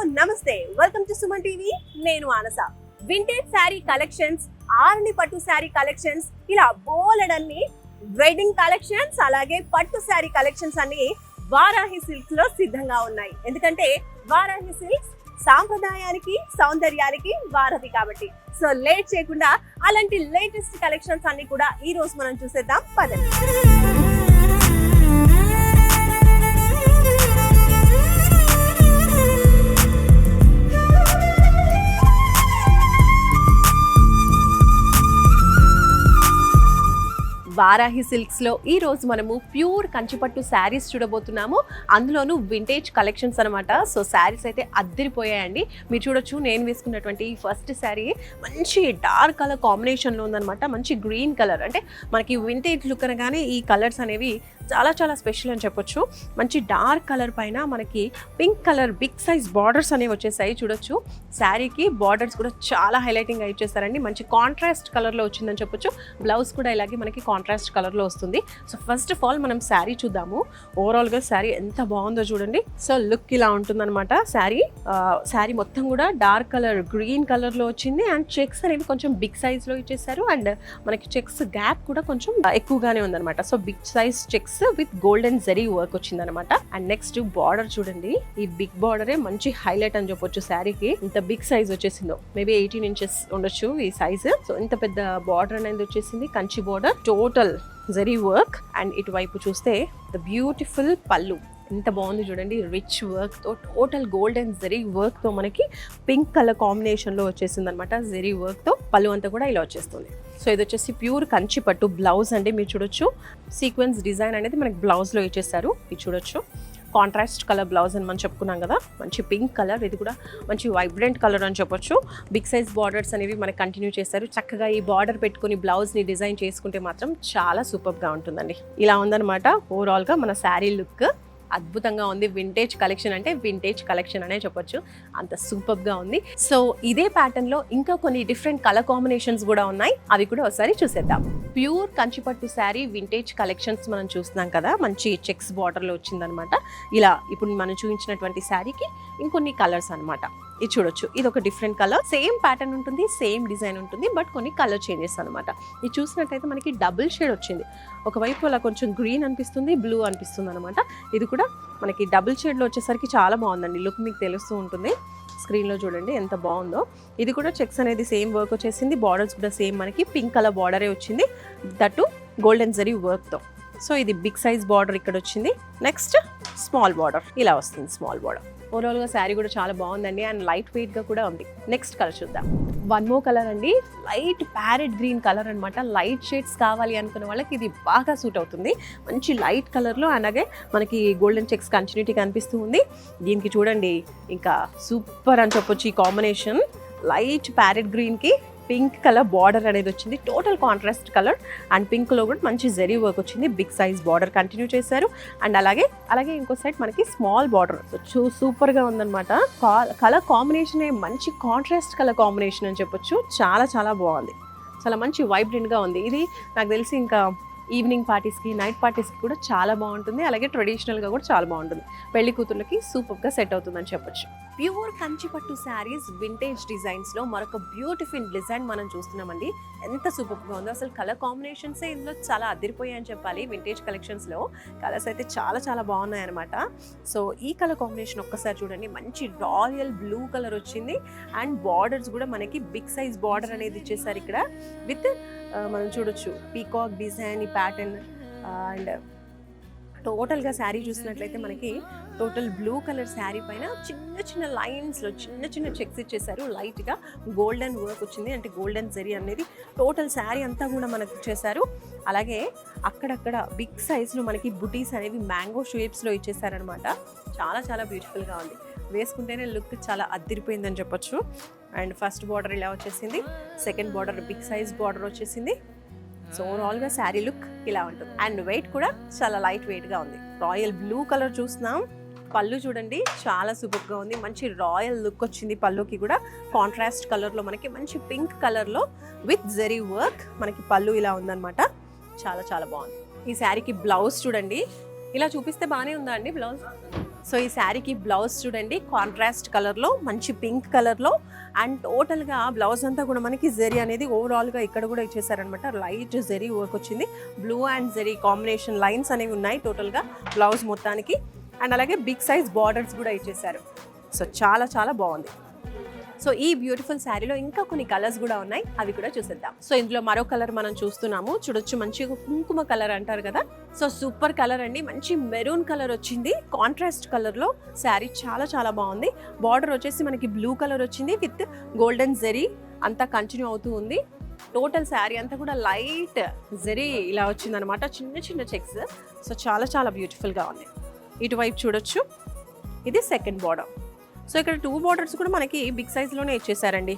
నమస్తే, welcome to Suman TV. నేను మానస. Vintage sari collections, ఆర్ని పట్టు శారీ కలెక్షన్స్, ఇలా బోలెడన్ని వెడ్డింగ్ కలెక్షన్స్, అలాగే పట్టు శారీ కలెక్షన్స్ అన్ని వారాహి సిల్క్స్ లో సిద్ధంగా ఉన్నాయి. ఎందుకంటే వారాహి సిల్క్స్ సాంప్రదాయానికి సౌందర్యానికి వారధి కాబట్టి. సో లేట్ చేయకుండా అలాంటి లేటెస్ట్ కలెక్షన్స్ అన్ని కూడా ఈ రోజు మనం చూసేద్దాం. పదండి. వారాహి సిల్క్స్ లో ఈ రోజు మనము ప్యూర్ కంచిపట్టు శారీస్ చూడబోతున్నాము. అందులోనూ వింటేజ్ కలెక్షన్స్ అనమాట. సో శారీస్ అయితే అద్దరిపోయాయండి. మీరు చూడొచ్చు, నేను వేసుకున్నటువంటి ఫస్ట్ శారీ మంచి డార్క్ కలర్ కాంబినేషన్ లో ఉందన్నమాట. మంచి గ్రీన్ కలర్, అంటే మనకి వింటేజ్ లుక్ అనగానే ఈ కలర్స్ అనేవి చాలా చాలా స్పెషల్ అని చెప్పొచ్చు. మంచి డార్క్ కలర్ పైన మనకి pink colour big size borders అనేవి వచ్చేసాయి. చూడొచ్చు, శారీకి బార్డర్స్ కూడా చాలా హైలైటింగ్ గా ఇచ్చేస్తారండి. మంచి కాంట్రాస్ట్ కలర్ లో వచ్చిందని చెప్పొచ్చు. బ్లౌజ్ కూడా ఇలాగే మనకి కాంట్రాస్ట్ కలర్ లో వస్తుంది. సో ఫస్ట్ ఆఫ్ ఆల్ మనం శారీ చూద్దాము. ఓవరాల్ గా శారీ ఎంత బాగుందో చూడండి. సో లుక్ ఇలా ఉంటుందన్నమాట. శారీ మొత్తం కూడా డార్క్ కలర్ గ్రీన్ కలర్ లో వచ్చింది. అండ్ చెక్స్ అనేవి కొంచెం బిగ్ సైజ్ లో ఇచ్చేసారు. అండ్ మనకి చెక్స్ గ్యాప్ కూడా కొంచెం ఎక్కువగానే ఉందన్నమాట. So big size checks with golden zari work వచ్చింది అనమాట. అండ్ నెక్స్ట్ బార్డర్ చూడండి. ఈ బిగ్ బార్డరే మంచి హైలైట్ అని చెప్పొచ్చు. శారీకి ఇంత బిగ్ సైజ్ వచ్చేసిందో, మేబీ 18 inches ఉండొచ్చు ఈ సైజ్. సో ఇంత పెద్ద బార్డర్ అనేది వచ్చేసింది. Kanchi border, total zari work. And ఇటువైపు చూస్తే ద బ్యూటిఫుల్ పళ్ళు ఎంత బాగుంది చూడండి. రిచ్ వర్క్ తో, టోటల్ గోల్డెన్ జరీ వర్క్ తో మనకి పింక్ కలర్ కాంబినేషన్ లో వచ్చేసింది అనమాట. జరీ వర్క్ తో పళ్ళు అంతా కూడా ఇలా వచ్చేస్తుంది. సో ఇది వచ్చేసి ప్యూర్ కంచి పట్టు బ్లౌజ్ అండి. మీరు చూడొచ్చు, సీక్వెన్స్ డిజైన్ అనేది మనకి బ్లౌజ్ లో ఇచ్చేసారు. మీరు చూడొచ్చు, కాంట్రాస్ట్ కలర్ బ్లౌజ్ అని మనం చెప్పుకున్నాం కదా. మంచి పింక్ కలర్, ఇది కూడా మంచి వైబ్రెంట్ కలర్ అని చెప్పొచ్చు. బిగ్ సైజ్ బార్డర్స్ అనేవి మనకి కంటిన్యూ చేశారు. చక్కగా ఈ బార్డర్ పెట్టుకుని బ్లౌజ్ ని డిజైన్ చేసుకుంటే మాత్రం చాలా సూపర్ గా ఉంటుందండి. ఇలా ఉందన్నమాట ఓవరాల్ గా మన శారీ లుక్. అద్భుతంగా ఉంది. వింటేజ్ కలెక్షన్ అంటే వింటేజ్ కలెక్షన్ అనే చెప్పొచ్చు. అంత సూపర్ గా ఉంది. సో ఇదే ప్యాటర్న్ లో ఇంకా కొన్ని డిఫరెంట్ కలర్ కాంబినేషన్స్ కూడా ఉన్నాయి. అవి కూడా ఒకసారి చూసేద్దాం. ప్యూర్ కంచిపట్టు శారీ వింటేజ్ కలెక్షన్స్ మనం చూస్తున్నాం కదా. మంచి చెక్స్ బార్డర్ లో వచ్చిందనమాట. ఇలా ఇప్పుడు మనం చూపించినటువంటి శారీకి ఇంకొన్ని కలర్స్ అనమాట. ఇది చూడొచ్చు, ఇది ఒక డిఫరెంట్ కలర్. సేమ్ ప్యాటర్న్ ఉంటుంది, సేమ్ డిజైన్ ఉంటుంది, బట్ కొన్ని కలర్ చేంజెస్ అనమాట. ఇది చూసినట్టయితే మనకి డబుల్ షేడ్ వచ్చింది. ఒకవైపు అలా కొంచెం గ్రీన్ అనిపిస్తుంది, బ్లూ అనిపిస్తుంది అనమాట. ఇది కూడా మనకి డబుల్ షేడ్లో వచ్చేసరికి చాలా బాగుందండి. లుక్ మీకు తెలుస్తూ ఉంటుంది. స్క్రీన్లో చూడండి ఎంత బాగుందో. ఇది కూడా చెక్స్ అనేది సేమ్ వర్క్ వచ్చేసింది. బార్డర్స్ కూడా సేమ్ మనకి పింక్ కలర్ బార్డరే వచ్చింది, దట్టు గోల్డెన్ జరీ వర్క్తో. సో ఇది బిగ్ సైజ్ బార్డర్ ఇక్కడ వచ్చింది. నెక్స్ట్ స్మాల్ బార్డర్ ఇలా వస్తుంది, స్మాల్ బార్డర్. ఓవరాల్గా శారీ కూడా చాలా బాగుందండి. అండ్ లైట్ వెయిట్గా కూడా ఉంది. నెక్స్ట్ కలర్ చూద్దాం. వన్ మోర్ కలర్ అండి. లైట్ ప్యారెట్ గ్రీన్ కలర్ అనమాట. లైట్ షేడ్స్ కావాలి అనుకునే వాళ్ళకి ఇది బాగా సూట్ అవుతుంది. మంచి లైట్ కలర్లో, అలాగే మనకి గోల్డెన్ చెక్స్ కంటిన్యూటీ కనిపిస్తూ ఉంది. దీనికి చూడండి, ఇంకా సూపర్ అని చెప్పొచ్చు ఈ కాంబినేషన్. లైట్ ప్యారెట్ గ్రీన్కి పింక్ కలర్ బార్డర్ అనేది వచ్చింది. Total contrast colour. అండ్ పింక్లో కూడా మంచి జరీ వర్క్ వచ్చింది. బిగ్ సైజ్ బార్డర్ కంటిన్యూ చేశారు. అండ్ అలాగే ఇంకో సైడ్ మనకి స్మాల్ బార్డర్. సూపర్గా ఉందన్నమాట. కలర్ కాంబినేషన్ మంచి కాంట్రాస్ట్ కలర్ కాంబినేషన్ అని చెప్పొచ్చు. చాలా చాలా బాగుంది. చాలా మంచి వైబ్రెంట్గా ఉంది. ఇది నాకు తెలిసి ఇంకా ఈవినింగ్ పార్టీస్కి, నైట్ పార్టీస్కి కూడా చాలా బాగుంటుంది. అలాగే ట్రెడిషనల్గా కూడా చాలా బాగుంటుంది. పెళ్లి కూతుర్లకి సూపర్గా సెట్ అవుతుందని చెప్పొచ్చు. ప్యూర్ కంచిపట్టు శారీస్ వింటేజ్ డిజైన్స్లో మరొక బ్యూటిఫుల్ డిజైన్ మనం చూస్తున్నామండి. ఎంత సూపర్గా ఉందో అసలు. కలర్ కాంబినేషన్సే ఇందులో చాలా అదిరిపోయాయని చెప్పాలి. వింటేజ్ కలెక్షన్స్లో కలర్స్ అయితే చాలా చాలా బాగున్నాయి అనమాట. సో ఈ కలర్ కాంబినేషన్ ఒక్కసారి చూడండి. మంచి రాయల్ బ్లూ కలర్ వచ్చింది. అండ్ బార్డర్స్ కూడా మనకి బిగ్ సైజ్ బార్డర్ అనేది ఇచ్చేసారు ఇక్కడ. విత్ మనం చూడొచ్చు పీకాక్ డిజైన్, ఈ ప్యాటర్న్. అండ్ టోటల్గా శారీ చూసినట్లయితే మనకి టోటల్ బ్లూ కలర్ శారీ పైన చిన్న చిన్న లైన్స్లో చిన్న చిన్న చెక్స్ ఇచ్చేసారు. లైట్గా గోల్డెన్ వర్క్ వచ్చింది, అంటే గోల్డెన్ జరీ అనేది టోటల్ శారీ అంతా కూడా మనకు ఇచ్చేసారు. అలాగే అక్కడక్కడ బిగ్ సైజ్లో మనకి బుటీస్ అనేవి మ్యాంగో షేప్స్లో ఇచ్చేసారనమాట. చాలా చాలా బ్యూటిఫుల్గా ఉంది. వేసుకుంటేనే లుక్ చాలా అద్దిరిపోయిందని చెప్పొచ్చు. అండ్ ఫస్ట్ బార్డర్ ఇలా వచ్చేసింది. Second border big size border వచ్చేసింది. సో ఓవరాల్గా శారీ లుక్ ఇలా ఉంటుంది. అండ్ వెయిట్ కూడా చాలా లైట్ వెయిట్గా ఉంది. రాయల్ బ్లూ కలర్ చూస్తున్నాం. పళ్ళు చూడండి, చాలా సూపర్గా ఉంది. మంచి రాయల్ లుక్ వచ్చింది పళ్ళుకి కూడా. కాంట్రాస్ట్ కలర్లో మనకి మంచి పింక్ కలర్లో విత్ జరీ వర్క్ మనకి పళ్ళు ఇలా ఉందన్నమాట. చాలా చాలా బాగుంది. ఈ శారీకి బ్లౌజ్ చూడండి. ఇలా చూపిస్తే బాగానే ఉందా అండి బ్లౌజ్? సో ఈ శారీకి బ్లౌజ్ చూడండి కాంట్రాస్ట్ కలర్లో మంచి పింక్ కలర్లో అండ్ టోటల్గా బ్లౌజ్ అంతా కూడా మనకి జెరీ అనేది ఓవరాల్గా ఇక్కడ కూడా ఇచ్చేసారనమాట. లైట్ జెరీ వర్క్ వచ్చింది, blue and zari combination lines అనేవి ఉన్నాయి టోటల్గా బ్లౌజ్ మొత్తానికి. అండ్ అలాగే బిగ్ సైజ్ బార్డర్స్ కూడా ఇచ్చేసారు. సో చాలా చాలా బాగుంది. సో ఈ బ్యూటిఫుల్ శారీలో ఇంకా కొన్ని కలర్స్ కూడా ఉన్నాయి, అవి కూడా చూసేద్దాం. సో ఇందులో మరో కలర్ మనం చూస్తున్నాము, చూడొచ్చు మంచి కుంకుమ కలర్ అంటారు కదా. సో సూపర్ కలర్ అండి, మంచి మెరూన్ కలర్ వచ్చింది కాంట్రాస్ట్ కలర్లో. శారీ చాలా చాలా బాగుంది. బార్డర్ వచ్చేసి మనకి బ్లూ కలర్ వచ్చింది విత్ గోల్డెన్ జెరీ అంతా కంటిన్యూ అవుతూ ఉంది. టోటల్ శారీ అంతా కూడా లైట్ జెరీ ఇలా వచ్చిందనమాట, చిన్న చిన్న చెక్స్. సో చాలా చాలా బ్యూటిఫుల్గా ఉంది. ఇటువైపు చూడొచ్చు, ఇది సెకండ్ బార్డర్. సో ఇక్కడ 2 బార్డర్స్ కూడా మనకి బిగ్ సైజ్లోనే ఇచ్చేసారండి.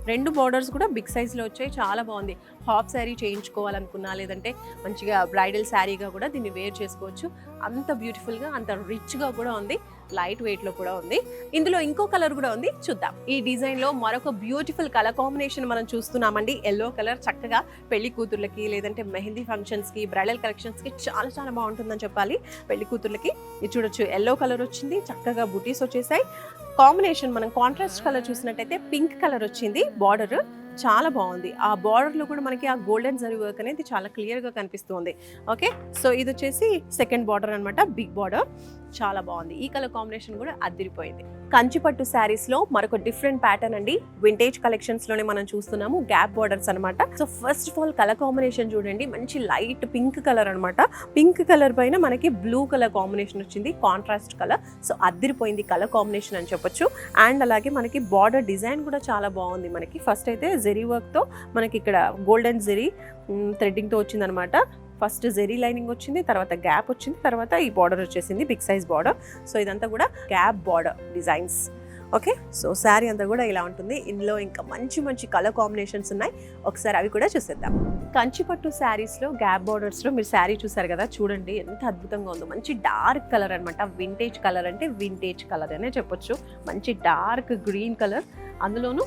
2 బార్డర్స్ కూడా బిగ్ సైజ్లో వచ్చాయి, చాలా బాగుంది. హాఫ్ శారీ చేయించుకోవాలనుకున్నా లేదంటే మంచిగా బ్రైడల్ శారీగా కూడా దీన్ని వేర్ చేసుకోవచ్చు. అంత బ్యూటిఫుల్గా అంత రిచ్గా కూడా ఉంది, లైట్ వెయిట్లో కూడా ఉంది. ఇందులో ఇంకో కలర్ కూడా ఉంది, చూద్దాం. ఈ డిజైన్లో మరొక బ్యూటిఫుల్ కలర్ కాంబినేషన్ మనం చూస్తున్నామండి. ఎల్లో కలర్ చక్కగా పెళ్లి కూతుర్లకి లేదంటే మెహందీ ఫంక్షన్స్కి బ్రైడల్ కలెక్షన్స్కి చాలా చాలా బాగుంటుందని చెప్పాలి. పెళ్లి కూతుర్లకి ఇది చూడొచ్చు, ఎల్లో కలర్ వచ్చింది, చక్కగా బుటీస్ వచ్చేసాయి. కాంబినేషన్ మనం కాంట్రాస్ట్ కలర్ చూసినట్టయితే పింక్ కలర్ వచ్చింది బార్డర్, చాలా బాగుంది. ఆ బార్డర్లో కూడా మనకి ఆ గోల్డెన్ జరీ వర్క్ అనేది చాలా క్లియర్గా కనిపిస్తుంది. ఓకే, సో ఇది వచ్చేసి సెకండ్ బార్డర్ అనమాట, బిగ్ బార్డర్, చాలా బాగుంది. ఈ కలర్ కాంబినేషన్ కూడా అదిరిపోయింది. కంచిపట్టు శారీస్లో మరొక డిఫరెంట్ ప్యాటర్న్ అండి. వింటేజ్ కలెక్షన్స్లోనే మనం చూస్తున్నాము, గ్యాప్ బార్డర్స్ అనమాట. So first of all colour combination చూడండి, మంచి లైట్ పింక్ కలర్ అనమాట. పింక్ కలర్ పైన మనకి బ్లూ కలర్ కాంబినేషన్ వచ్చింది, కాంట్రాస్ట్ కలర్. సో అదిరిపోయింది కలర్ కాంబినేషన్ అని చెప్పొచ్చు. అండ్ అలాగే మనకి బార్డర్ డిజైన్ కూడా చాలా బాగుంది. మనకి ఫస్ట్ అయితే జెరీ వర్క్తో మనకి ఇక్కడ గోల్డెన్ జెరీ థ్రెడ్డింగ్తో వచ్చిందనమాట. ఫస్ట్ జెరీ లైనింగ్ వచ్చింది, తర్వాత గ్యాప్ వచ్చింది, తర్వాత ఈ బార్డర్ వచ్చేసింది బిగ్ సైజ్ బార్డర్. సో ఇదంతా కూడా gap border designs. Okay, so sari అంతా కూడా ఇలా ఉంటుంది. ఇందులో ఇంకా మంచి మంచి కలర్ కాంబినేషన్స్ ఉన్నాయి, ఒకసారి అవి కూడా చూసేద్దాం. కంచిపట్టు శారీస్లో గ్యాప్ బార్డర్స్లో మీరు శారీ చూసారు కదా, చూడండి ఎంత అద్భుతంగా ఉందో. మంచి డార్క్ కలర్ అనమాట, వింటేజ్ కలర్ అంటే వింటేజ్ కలర్ అనే చెప్పొచ్చు. మంచి డార్క్ గ్రీన్ కలర్, అందులోనూ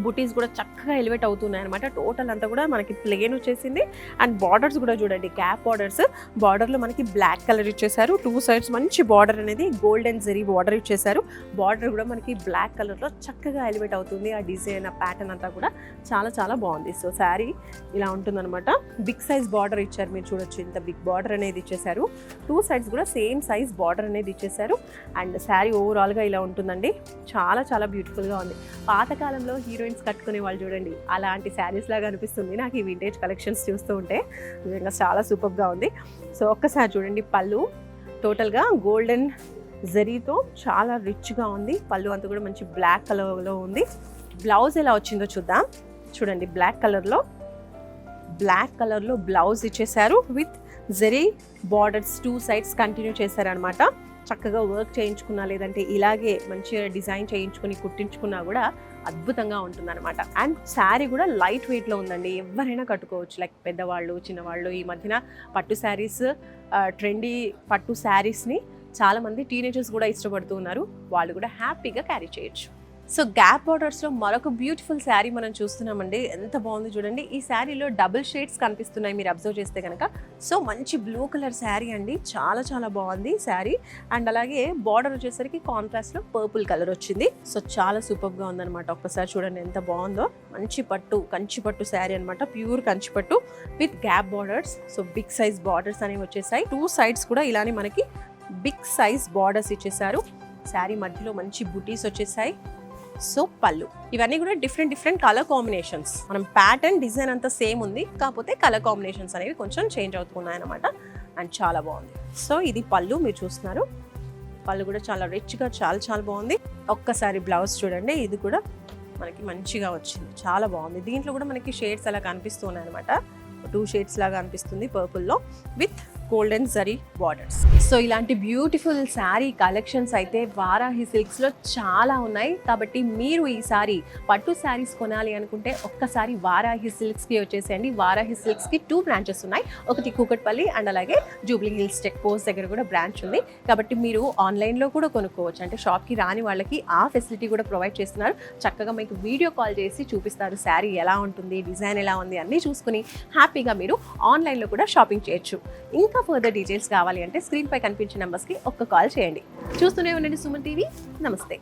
బుటీస్ కూడా చక్కగా ఎలివేట్ అవుతున్నాయి అనమాట. టోటల్ అంతా కూడా మనకి ప్లెయిన్ వచ్చేసింది. అండ్ బార్డర్స్ కూడా చూడండి, గ్యాప్ బార్డర్స్. బార్డర్లో మనకి బ్లాక్ కలర్ ఇచ్చేసారు, 2 సైడ్స్ మంచి బార్డర్ అనేది గోల్డెన్ జెరీ బార్డర్ ఇచ్చేసారు. బార్డర్ కూడా మనకి బ్లాక్ కలర్లో చక్కగా ఎలివేట్ అవుతుంది. ఆ డిజైన్, ఆ ప్యాటర్న్ అంతా కూడా చాలా చాలా బాగుంది. సో శారీ ఇలా ఉంటుందన్నమాట. బిగ్ సైజ్ బార్డర్ ఇచ్చారు, మీరు చూడొచ్చు ఇంత బిగ్ బార్డర్ అనేది ఇచ్చేసారు. 2 సైడ్స్ కూడా సేమ్ సైజ్ బార్డర్ అనేది ఇచ్చేసారు. అండ్ శారీ ఓవరాల్గా ఇలా ఉంటుందండి, చాలా చాలా బ్యూటిఫుల్గా ఉంది. పాతకాలంలో హీరోయిన్స్ కట్టుకునే వాళ్ళు చూడండి, అలాంటి శారీస్ లాగా అనిపిస్తుంది నాకు ఈ వింటేజ్ కలెక్షన్స్ చూస్తూ ఉంటే. నిజంగా చాలా సూపర్గా ఉంది. సో ఒక్కసారి చూడండి, పళ్ళు టోటల్గా గోల్డెన్ జరీతో చాలా రిచ్గా ఉంది. పళ్ళు అంతా కూడా మంచి బ్లాక్ కలర్లో ఉంది. బ్లౌజ్ ఎలా వచ్చిందో చూద్దాం. చూడండి, బ్లాక్ కలర్లో బ్లౌజ్ ఇచ్చేసారు with zari borders 2 sides continue చేశారనమాట. చక్కగా వర్క్ చేయించుకున్నా లేదంటే ఇలాగే మంచిగా డిజైన్ చేయించుకుని కుట్టించుకున్నా కూడా అద్భుతంగా ఉంటుందన్నమాట. అండ్ శారీ కూడా లైట్ వెయిట్లో ఉందండి, ఎవరైనా కట్టుకోవచ్చు, లైక్ పెద్దవాళ్ళు చిన్నవాళ్ళు. ఈ మధ్యన పట్టు శారీస్, ట్రెండీ పట్టు శారీస్ని చాలామంది టీనేజర్స్ కూడా ఇష్టపడుతూ ఉన్నారు, వాళ్ళు కూడా హ్యాపీగా క్యారీ చేయొచ్చు. సో గ్యాప్ బార్డర్స్లో మరొక బ్యూటిఫుల్ శారీ మనం చూస్తున్నామండి, ఎంత బాగుంది చూడండి. ఈ శారీలో డబుల్ షేడ్స్ కనిపిస్తున్నాయి మీరు అబ్జర్వ్ చేస్తే కనుక. సో మంచి బ్లూ కలర్ శారీ అండి, చాలా చాలా బాగుంది శారీ. అండ్ అలాగే బార్డర్ వచ్చేసరికి కాంట్రాస్ట్లో పర్పుల్ కలర్ వచ్చింది. సో చాలా సూపర్గా ఉందన్నమాట. ఒక్కసారి చూడండి ఎంత బాగుందో. మంచి పట్టు, కంచిపట్టు శారీ అనమాట, ప్యూర్ కంచిపట్టు with gap borders. So big size borders అనేవి వచ్చేసాయి. 2 సైడ్స్ కూడా ఇలానే మనకి బిగ్ సైజ్ బార్డర్స్ ఇచ్చేసారు. శారీ మధ్యలో మంచి బుటీస్ వచ్చేసాయి. సో పళ్ళు, ఇవన్నీ కూడా డిఫరెంట్ కలర్ కాంబినేషన్స్. మనం ప్యాటర్న్ డిజైన్ అంతా సేమ్ ఉంది, కాకపోతే కలర్ కాంబినేషన్స్ అనేవి కొంచెం చేంజ్ అవుతున్నాయి అనమాట. అండ్ చాలా బాగుంది. సో ఇది పళ్ళు, మీరు చూస్తున్నారు. పళ్ళు కూడా చాలా రిచ్గా చాలా చాలా బాగుంది. ఒక్కసారి బ్లౌజ్ చూడండి, ఇది కూడా మనకి మంచిగా వచ్చింది, చాలా బాగుంది. దీంట్లో కూడా మనకి షేడ్స్ అలా కనిపిస్తున్నాయి అనమాట. 2 షేడ్స్ లాగా అనిపిస్తుంది పర్పుల్లో with golden zari borders. So ఇలాంటి బ్యూటిఫుల్ శారీ కలెక్షన్స్ అయితే వారాహి సిల్క్స్లో చాలా ఉన్నాయి. కాబట్టి మీరు ఈసారి పట్టు శారీస్ కొనాలి అనుకుంటే ఒక్కసారి వారాహి సిల్క్స్కి వచ్చేసేయండి. వారాహి సిల్క్స్కి 2 బ్రాంచెస్ ఉన్నాయి, ఒకటి కూకట్పల్లి అండ్ అలాగే జూబ్లీ హిల్స్ చెక్ పోస్ట్ దగ్గర కూడా బ్రాంచ్ ఉంది. కాబట్టి మీరు ఆన్లైన్లో కూడా కొనుక్కోవచ్చు, అంటే షాప్కి రాని వాళ్ళకి ఆ ఫెసిలిటీ కూడా ప్రొవైడ్ చేస్తున్నారు. చక్కగా మీకు వీడియో కాల్ చేసి చూపిస్తారు శారీ ఎలా ఉంటుంది, డిజైన్ ఎలా ఉంది అన్నీ చూసుకుని హ్యాపీగా మీరు ఆన్లైన్లో కూడా షాపింగ్ చేయొచ్చు. ఇంకా ఫర్దర్ డీటెయిల్స్ కావాలి అంటే స్క్రీన్పై కనిపించే నెంబర్స్కి ఒక్క కాల్ చేయండి. చూస్తూనే ఉండండి సుమన్ టీవీ. నమస్తే.